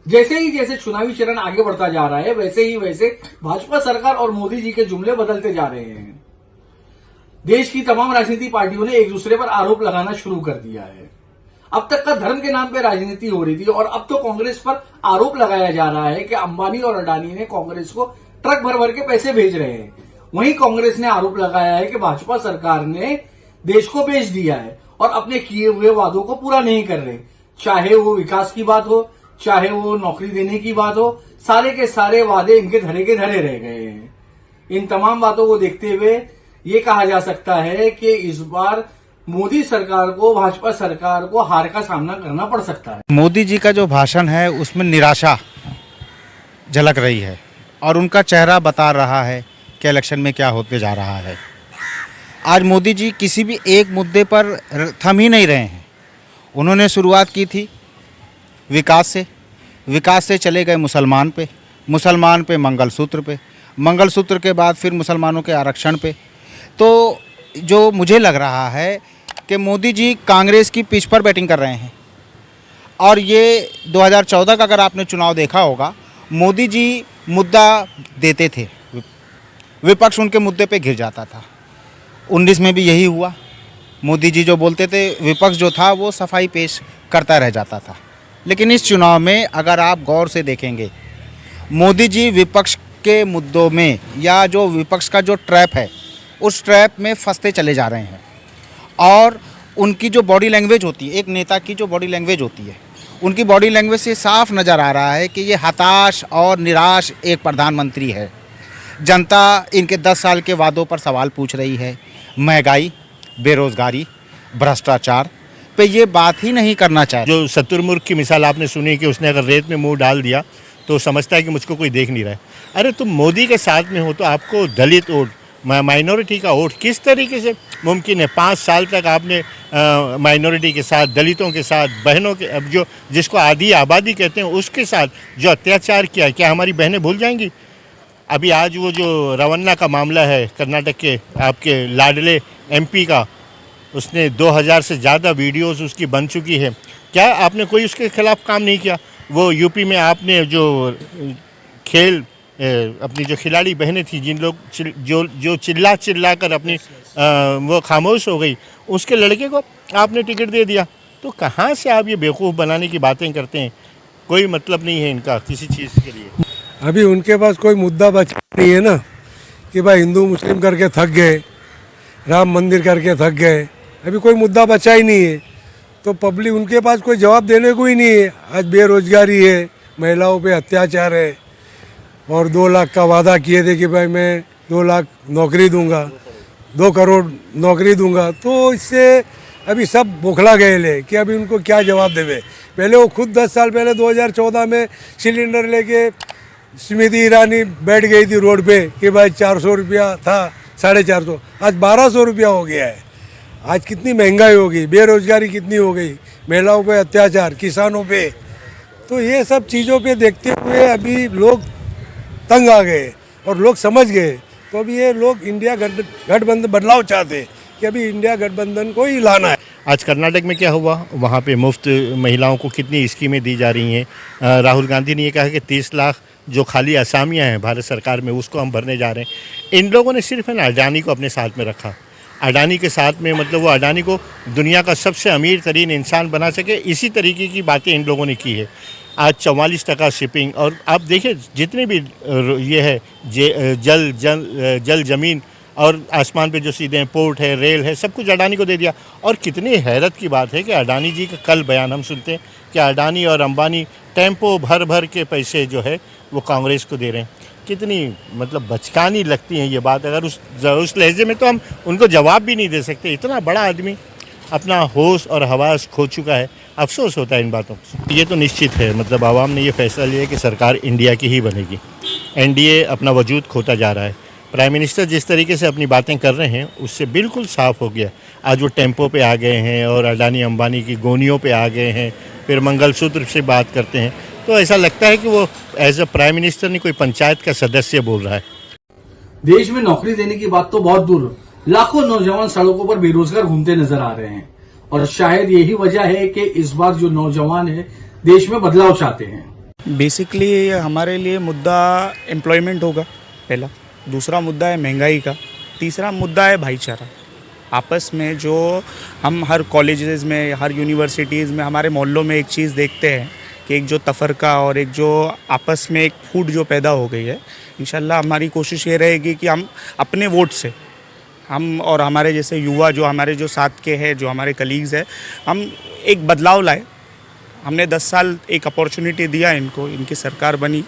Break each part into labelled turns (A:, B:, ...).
A: जैसे चुनावी चरण आगे बढ़ता जा रहा है वैसे भाजपा सरकार और मोदी जी के जुमले बदलते जा रहे हैं। देश की तमाम राजनीतिक पार्टियों ने एक दूसरे पर आरोप लगाना शुरू कर दिया है। अब तक का धर्म के नाम पे राजनीति हो रही थी और अब तो कांग्रेस पर आरोप लगाया जा रहा है कि अंबानी और अडानी ने कांग्रेस को ट्रक भर भर के पैसे भेज रहे हैं। वहीं कांग्रेस ने आरोप लगाया है कि भाजपा सरकार ने देश को बेच दिया है और अपने किए हुए वादों को पूरा नहीं कर रहे। चाहे वो विकास की बात हो, चाहे वो नौकरी देने की बात हो, सारे के सारे वादे इनके धरे के धरे रह गए हैं। इन तमाम बातों को देखते हुए ये कहा जा सकता है कि इस बार मोदी सरकार को, भाजपा सरकार को हार का सामना करना पड़ सकता है।
B: मोदी जी का जो भाषण है उसमें निराशा झलक रही है और उनका चेहरा बता रहा है कि इलेक्शन में क्या होते जा रहा है। आज मोदी जी किसी भी एक मुद्दे पर थम ही नहीं रहे हैं। उन्होंने शुरुआत की थी विकास से चले गए मुसलमान पे मंगलसूत्र पे, मंगलसूत्र के बाद फिर मुसलमानों के आरक्षण पे। तो जो मुझे लग रहा है कि मोदी जी कांग्रेस की पिच पर बैटिंग कर रहे हैं। और ये 2014 का अगर आपने चुनाव देखा होगा, मोदी जी मुद्दा देते थे, विपक्ष उनके मुद्दे पे घिर जाता था। 19 में भी यही हुआ। मोदी जी जो बोलते थे, विपक्ष जो था वो सफाई पेश करता रह जाता था। लेकिन इस चुनाव में अगर आप गौर से देखेंगे, मोदी जी विपक्ष के मुद्दों में या जो विपक्ष का जो ट्रैप है उस ट्रैप में फंसते चले जा रहे हैं। और उनकी जो बॉडी लैंग्वेज होती है, एक नेता की जो बॉडी लैंग्वेज होती है, उनकी बॉडी लैंग्वेज से साफ नज़र आ रहा है कि ये हताश और निराश एक प्रधानमंत्री है। जनता इनके 10 साल के वादों पर सवाल पूछ रही है। महंगाई, बेरोज़गारी, भ्रष्टाचार पे ये बात ही नहीं करना चाहते।
C: जो शत्रुमुर्ख की मिसाल आपने सुनी कि उसने अगर रेत में मुंह डाल दिया तो समझता है कि मुझको कोई देख नहीं रहा है। अरे तुम मोदी के साथ में हो तो आपको दलित वोट, माइनॉरिटी का वोट किस तरीके से मुमकिन है? 5 साल तक आपने माइनॉरिटी के साथ, दलितों के साथ, बहनों के, अब जो जिसको आधी आबादी कहते हैं उसके साथ जो अत्याचार किया, क्या हमारी बहनें भूल जाएंगी? अभी आज वो जो रवन्ना का मामला है, कर्नाटक के आपके लाडले एमपी का, उसने 2000 से ज़्यादा वीडियोस उसकी बन चुकी है। क्या आपने कोई उसके खिलाफ काम नहीं किया? वो यूपी में आपने जो खेल अपनी जो खिलाड़ी बहनें थी, जिन लोग जो चिल्ला कर अपनी वो खामोश हो गई, उसके लड़के को आपने टिकट दे दिया। तो कहाँ से आप ये बेवकूफ़ बनाने की बातें करते हैं? कोई मतलब नहीं है इनका किसी चीज़ के लिए।
D: अभी उनके पास कोई मुद्दा बचा नहीं है ना कि भाई हिंदू मुस्लिम करके थक गए, राम मंदिर करके थक गए। अभी कोई मुद्दा बचा ही नहीं है। तो पब्लिक, उनके पास कोई जवाब देने को ही नहीं है। आज बेरोजगारी है, महिलाओं पे अत्याचार है और 2 लाख का वादा किए थे कि भाई मैं 2 लाख नौकरी दूंगा, 2 करोड़ नौकरी दूंगा। तो इससे अभी सब बौखला गए ले कि अभी उनको क्या जवाब देवे। पहले वो खुद 10 साल पहले 2014 में सिलेंडर लेके स्मृति ईरानी बैठ गई थी रोड पे कि भाई 400 रुपया था, 450, आज 1200 रुपया हो गया है। आज कितनी महंगाई हो गई, बेरोजगारी कितनी हो गई, महिलाओं पे अत्याचार, किसानों पे। तो ये सब चीज़ों पे देखते हुए अभी लोग तंग आ गए और लोग समझ गए। तो अभी ये लोग इंडिया गठबंधन बदलाव चाहते हैं कि अभी इंडिया गठबंधन को ही लाना है।
C: आज कर्नाटक में क्या हुआ? वहाँ पे मुफ्त महिलाओं को कितनी स्कीमें दी जा रही हैं। राहुल गांधी ने ये कहा कि 30 लाख जो खाली असामियाँ हैं भारत सरकार में उसको हम भरने जा रहे हैं। इन लोगों ने सिर्फ है ना अडानी को अपने साथ में रखा। अडानी के साथ में मतलब वो अडानी को दुनिया का सबसे अमीर तरीन इंसान बना सके, इसी तरीके की बातें इन लोगों ने की है। आज 44% शिपिंग, और आप देखिए जितने भी ये है जल ज़मीन और आसमान पे जो सीधे पोर्ट है, रेल है, सब कुछ अडानी को दे दिया। और कितनी हैरत की बात है कि अडानी जी का कल बयान हम सुनते हैं कि अडानी और अंबानी टेम्पो भर भर के पैसे जो है वो कांग्रेस को दे रहे हैं। कितनी मतलब बचकानी लगती है ये बात। अगर उस लहजे में तो हम उनको जवाब भी नहीं दे सकते। इतना बड़ा आदमी अपना होश और हवास खो चुका है। अफसोस होता है इन बातों से। ये तो निश्चित है, मतलब आवाम ने ये फैसला लिया कि सरकार इंडिया की ही बनेगी। एनडीए अपना वजूद खोता जा रहा है। प्राइम मिनिस्टर जिस तरीके से अपनी बातें कर रहे हैं उससे बिल्कुल साफ़ हो गया। आज वो टेम्पो पे आ गए हैं और अडानी अंबानी की गोनियों पे आ गए हैं, फिर मंगलसूत्र से बात करते हैं। तो ऐसा लगता है कि वो एज अ प्राइम मिनिस्टर नहीं, कोई पंचायत का सदस्य बोल रहा है।
A: देश में नौकरी देने की बात तो बहुत दूर, लाखों नौजवान सड़कों पर बेरोजगार घूमते नजर आ रहे हैं। और शायद यही वजह है कि इस बार जो नौजवान है देश में बदलाव चाहते हैं।
E: बेसिकली हमारे लिए मुद्दा एम्प्लॉयमेंट होगा पहला, दूसरा मुद्दा है महंगाई का, तीसरा मुद्दा है भाईचारा। आपस में जो हम हर कॉलेजेस में, हर यूनिवर्सिटीज़ में, हमारे मोहल्लों में एक चीज़ देखते हैं कि एक जो तफ़रका और एक जो आपस में एक फूट जो पैदा हो गई है, इंशाल्लाह हमारी कोशिश ये रहेगी कि हम अपने वोट से, हम और हमारे जैसे युवा जो हमारे जो साथ के हैं, जो हमारे कलीग्स हैं, हम एक बदलाव लाए। हमने 10 साल एक अपॉर्चुनिटी दिया इनको, इनकी सरकार बनी,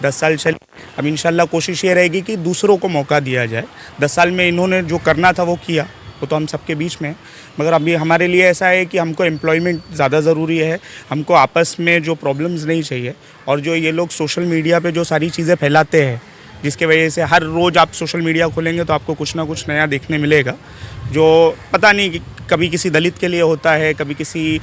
E: 10 साल चली। अब इंशाल्लाह कोशिश ये रहेगी कि दूसरों को मौका दिया जाए। 10 साल में इन्होंने जो करना था वो किया, वो तो हम सबके बीच में है, मगर अभी हमारे लिए ऐसा है कि हमको एम्प्लॉयमेंट ज़्यादा ज़रूरी है। हमको आपस में जो प्रॉब्लम्स नहीं चाहिए, और जो ये लोग सोशल मीडिया पे जो सारी चीज़ें फैलाते हैं, जिसके वजह से हर रोज़ आप सोशल मीडिया खोलेंगे तो आपको कुछ ना कुछ नया देखने मिलेगा, जो पता नहीं कि कभी किसी दलित के लिए होता है, कभी किसी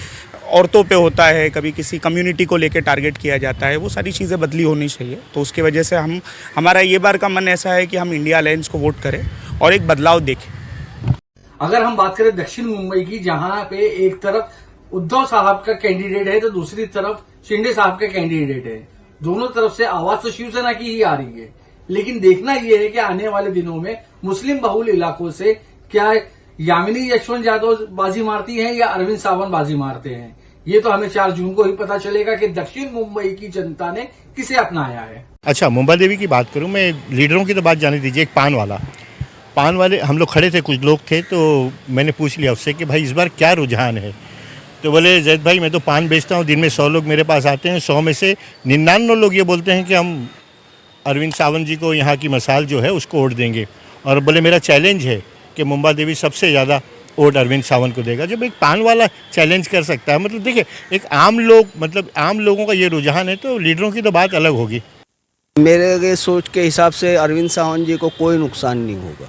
E: औरतों पे होता है, कभी किसी कम्युनिटी को लेकर टारगेट किया जाता है। वो सारी चीज़ें बदली होनी चाहिए। तो उसकी वजह से हमारा ये बार का मन ऐसा है कि हम इंडिया अलायंस को वोट करें और एक बदलाव देखें।
A: अगर हम बात करें दक्षिण मुंबई की, जहां पे एक तरफ उद्धव साहब का कैंडिडेट है तो दूसरी तरफ शिंदे साहब का कैंडिडेट है, दोनों तरफ से आवाज तो शिवसेना की ही आ रही है। लेकिन देखना यह है कि आने वाले दिनों में मुस्लिम बहुल इलाकों से क्या यामिनी यशवंत यादव बाजी मारती हैं या अरविंद सावंत बाजी मारते हैं, ये तो हमें 4 जून को ही पता चलेगा कि दक्षिण मुंबई की जनता ने किसे अपनाया है।
C: अच्छा, मुंबा देवी की बात करूं मैं, लीडरों की तो बात जाने दीजिए। एक पान वाले हम लोग खड़े थे, कुछ लोग थे, तो मैंने पूछ लिया उससे कि भाई इस बार क्या रुझान है। तो बोले जैद भाई मैं तो पान बेचता हूँ, दिन में 100 लोग मेरे पास आते हैं, 100 में से 99 लोग ये बोलते हैं कि हम अरविंद सावंत जी को, यहाँ की मिसाल जो है उसको वोट देंगे। और बोले मेरा चैलेंज है कि मुंबा देवी सबसे ज़्यादा वोट अरविंद सावंत को देगा। जब एक पान वाला चैलेंज कर सकता है, मतलब देखिए एक आम लोगों का ये रुझान है, तो लीडरों की तो बात अलग होगी।
F: मेरे सोच के हिसाब से अरविंद सावंत जी को कोई नुकसान नहीं होगा,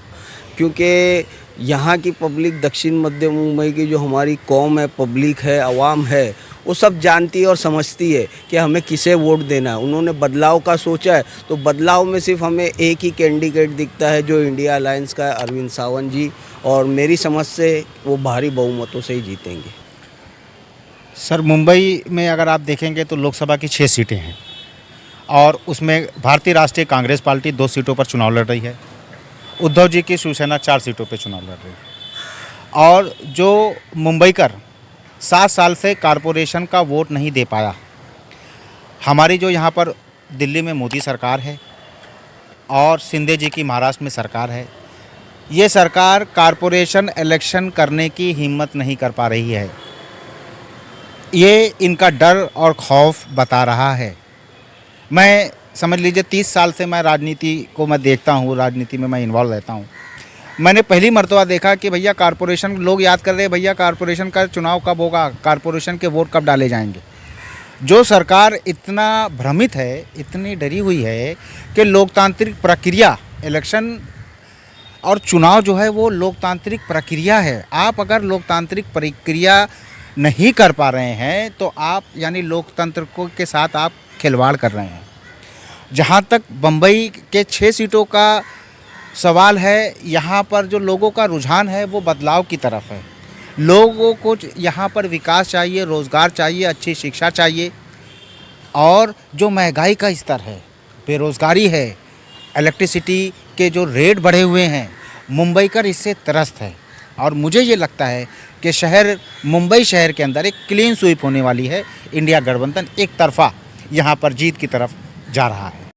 F: क्योंकि यहाँ की पब्लिक, दक्षिण मध्य मुंबई की जो हमारी कौम है, पब्लिक है, आवाम है, वो सब जानती है और समझती है कि हमें किसे वोट देना है। उन्होंने बदलाव का सोचा है, तो बदलाव में सिर्फ हमें एक ही कैंडिडेट दिखता है जो इंडिया अलायंस का है, अरविंद सावंत जी, और मेरी समझ से वो भारी बहुमतों से ही जीतेंगे।
B: सर, मुंबई में अगर आप देखेंगे तो लोकसभा की 6 सीटें हैं और उसमें भारतीय राष्ट्रीय कांग्रेस पार्टी 2 सीटों पर चुनाव लड़ रही है, उद्धव जी की शिवसेना 4 सीटों पर चुनाव लड़ रही है। और जो मुंबईकर 7 साल से कारपोरेशन का वोट नहीं दे पाया, हमारी जो यहाँ पर दिल्ली में मोदी सरकार है और शिंदे जी की महाराष्ट्र में सरकार है, ये सरकार कारपोरेशन इलेक्शन करने की हिम्मत नहीं कर पा रही है। ये इनका डर और खौफ बता रहा है। मैं समझ लीजिए 30 साल से मैं राजनीति को मैं देखता हूँ, राजनीति में मैं इन्वॉल्व रहता हूँ। मैंने पहली मर्तबा देखा कि भैया कारपोरेशन, लोग याद कर रहे हैं भैया कारपोरेशन का चुनाव कब होगा, कारपोरेशन के वोट कब डाले जाएंगे। जो सरकार इतना भ्रमित है, इतनी डरी हुई है कि लोकतांत्रिक प्रक्रिया, इलेक्शन और चुनाव जो है वो लोकतांत्रिक प्रक्रिया है। आप अगर लोकतांत्रिक प्रक्रिया नहीं कर पा रहे हैं तो आप यानी लोकतंत्र को के साथ आप खिलवाड़ कर रहे हैं। जहाँ तक बम्बई के 6 सीटों का सवाल है, यहाँ पर जो लोगों का रुझान है वो बदलाव की तरफ है। लोगों को यहाँ पर विकास चाहिए, रोज़गार चाहिए, अच्छी शिक्षा चाहिए, और जो महंगाई का स्तर है, बेरोज़गारी है, इलेक्ट्रिसिटी के जो रेट बढ़े हुए हैं, मुंबई का इससे त्रस्त है। और मुझे ये लगता है कि मुंबई शहर के अंदर एक क्लीन स्वीप होने वाली है। इंडिया गठबंधन एक तरफा यहाँ पर जीत की तरफ जा रहा है।